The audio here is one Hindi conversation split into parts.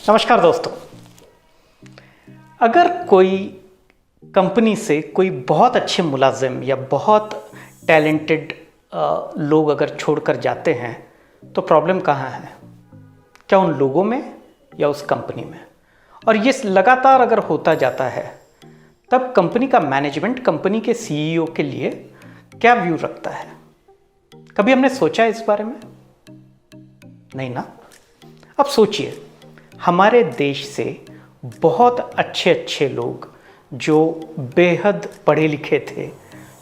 नमस्कार दोस्तों। अगर कोई कंपनी से कोई बहुत अच्छे मुलाजिम या बहुत टैलेंटेड लोग अगर छोड़कर जाते हैं तो प्रॉब्लम कहाँ है? क्या उन लोगों में या उस कंपनी में? और ये लगातार अगर होता जाता है तब कंपनी का मैनेजमेंट कंपनी के सीईओ के लिए क्या व्यू रखता है? कभी हमने सोचा है इस बारे में? नहीं ना। अब सोचिए, हमारे देश से बहुत अच्छे अच्छे लोग जो बेहद पढ़े लिखे थे,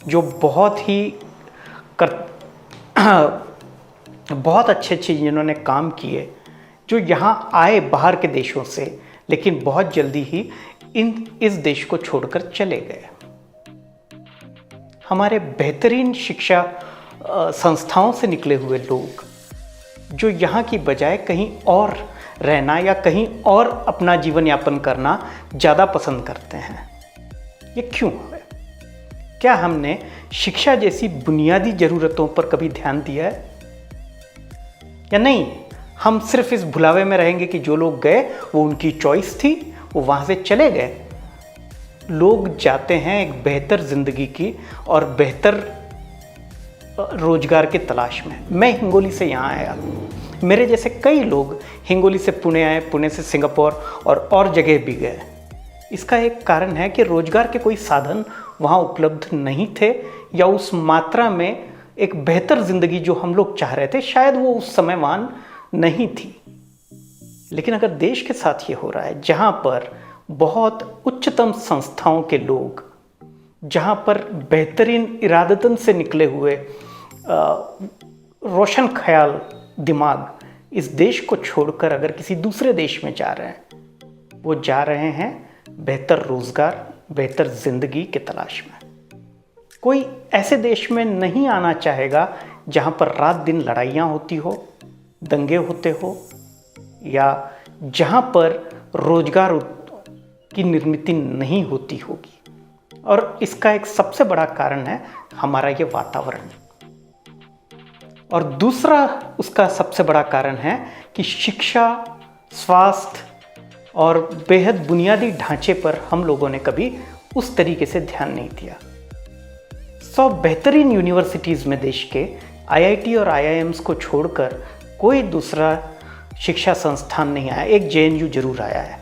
जो बहुत अच्छे अच्छे जिन्होंने काम किए, जो यहाँ आए बाहर के देशों से, लेकिन बहुत जल्दी ही इस देश को छोड़कर चले गए। हमारे बेहतरीन शिक्षा संस्थाओं से निकले हुए लोग जो यहाँ की बजाय कहीं और रहना या कहीं और अपना जीवन यापन करना ज़्यादा पसंद करते हैं। ये क्यों है? क्या हमने शिक्षा जैसी बुनियादी ज़रूरतों पर कभी ध्यान दिया है या नहीं? हम सिर्फ इस भुलावे में रहेंगे कि जो लोग गए वो उनकी चॉइस थी, वो वहाँ से चले गए। लोग जाते हैं एक बेहतर ज़िंदगी की और बेहतर रोजगार की तलाश में। मैं हिंगोली से यहाँ आया, मेरे जैसे कई लोग हिंगोली से पुणे आए, पुणे से सिंगापुर और जगह भी गए। इसका एक कारण है कि रोजगार के कोई साधन वहाँ उपलब्ध नहीं थे या उस मात्रा में एक बेहतर ज़िंदगी जो हम लोग चाह रहे थे शायद वो उस समय वहाँ नहीं थी। लेकिन अगर देश के साथ ये हो रहा है जहाँ पर बहुत उच्चतम संस्थाओं के लोग, जहाँ पर बेहतरीन इरादतन से निकले हुए रोशन ख्याल दिमाग इस देश को छोड़कर अगर किसी दूसरे देश में जा रहे हैं, वो जा रहे हैं बेहतर रोजगार, बेहतर जिंदगी की तलाश में। कोई ऐसे देश में नहीं आना चाहेगा जहां पर रात दिन लड़ाइयाँ होती हो, दंगे होते हो, या जहां पर रोजगार की निर्मित नहीं होती होगी। और इसका एक सबसे बड़ा कारण है हमारा ये वातावरण। और दूसरा उसका सबसे बड़ा कारण है कि शिक्षा, स्वास्थ्य और बेहद बुनियादी ढांचे पर हम लोगों ने कभी उस तरीके से ध्यान नहीं दिया। 100 बेहतरीन यूनिवर्सिटीज़ में देश के आईआईटी और आईआईएम्स को छोड़कर कोई दूसरा शिक्षा संस्थान नहीं आया। एक जेएनयू जरूर आया है,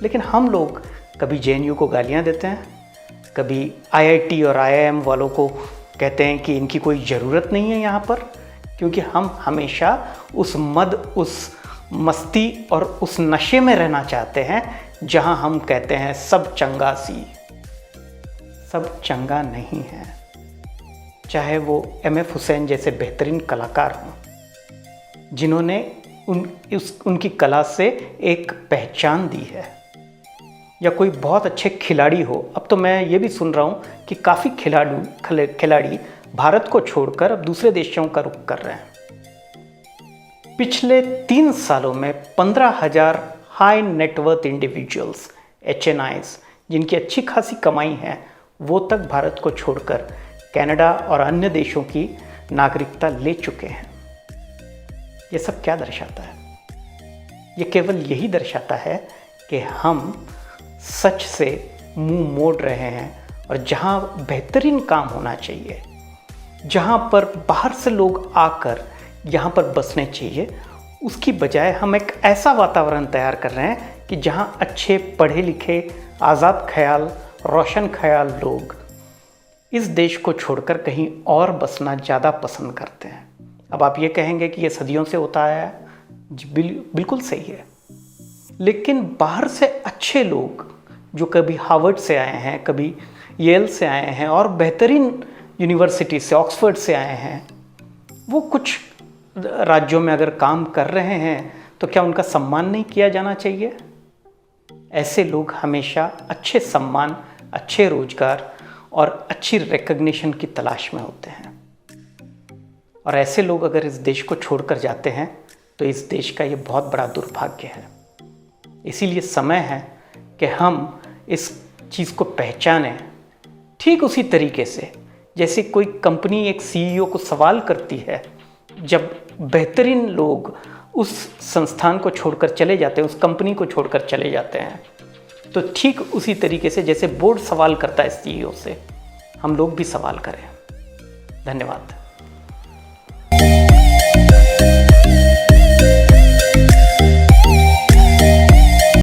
लेकिन हम लोग कभी जेएनयू को गालियां देते हैं, कभी आईआईटी और आईआईएम वालों को कहते हैं कि इनकी कोई ज़रूरत नहीं है यहाँ पर, क्योंकि हम हमेशा उस मस्ती और उस नशे में रहना चाहते हैं जहां हम कहते हैं सब चंगा सी। सब चंगा नहीं है। चाहे वो एमएफ हुसैन जैसे बेहतरीन कलाकार हों जिन्होंने उनकी कला से एक पहचान दी है, या कोई बहुत अच्छे खिलाड़ी हो। अब तो मैं ये भी सुन रहा हूँ कि काफ़ी खिलाड़ी भारत को छोड़कर अब दूसरे देशों का रुख कर रहे हैं। पिछले 3 सालों में 15,000 हाई नेटवर्थ इंडिविजुअल्स, HNIs, जिनकी अच्छी खासी कमाई है, वो तक भारत को छोड़कर कनाडा और अन्य देशों की नागरिकता ले चुके हैं। ये सब क्या दर्शाता है? ये केवल यही दर्शाता है कि हम सच से मुंह मोड़ रहे हैं, और जहां बेहतरीन काम होना चाहिए, जहां पर बाहर से लोग आकर यहां पर बसने चाहिए, उसकी बजाय हम एक ऐसा वातावरण तैयार कर रहे हैं कि जहां अच्छे पढ़े लिखे, आज़ाद ख्याल, रोशन ख्याल लोग इस देश को छोड़कर कहीं और बसना ज़्यादा पसंद करते हैं। अब आप ये कहेंगे कि ये सदियों से होता आया है। बिल्कुल सही है, लेकिन बाहर से अच्छे लोग जो कभी हार्वर्ड से आए हैं, कभी येल से आए हैं और बेहतरीन यूनिवर्सिटी से, ऑक्सफोर्ड से आए हैं, वो कुछ राज्यों में अगर काम कर रहे हैं तो क्या उनका सम्मान नहीं किया जाना चाहिए? ऐसे लोग हमेशा अच्छे सम्मान, अच्छे रोजगार और अच्छी रिकग्निशन की तलाश में होते हैं। और ऐसे लोग अगर इस देश को छोड़कर जाते हैं तो इस देश का ये बहुत बड़ा दुर्भाग्य है। इसीलिए समय है कि हम इस चीज़ को पहचानें, ठीक उसी तरीके से जैसे कोई कंपनी एक सीईओ को सवाल करती है जब बेहतरीन लोग उस संस्थान को छोड़कर चले जाते हैं, उस कंपनी को छोड़कर चले जाते हैं, तो ठीक उसी तरीके से जैसे बोर्ड सवाल करता है CEO से, हम लोग भी सवाल करें। धन्यवाद।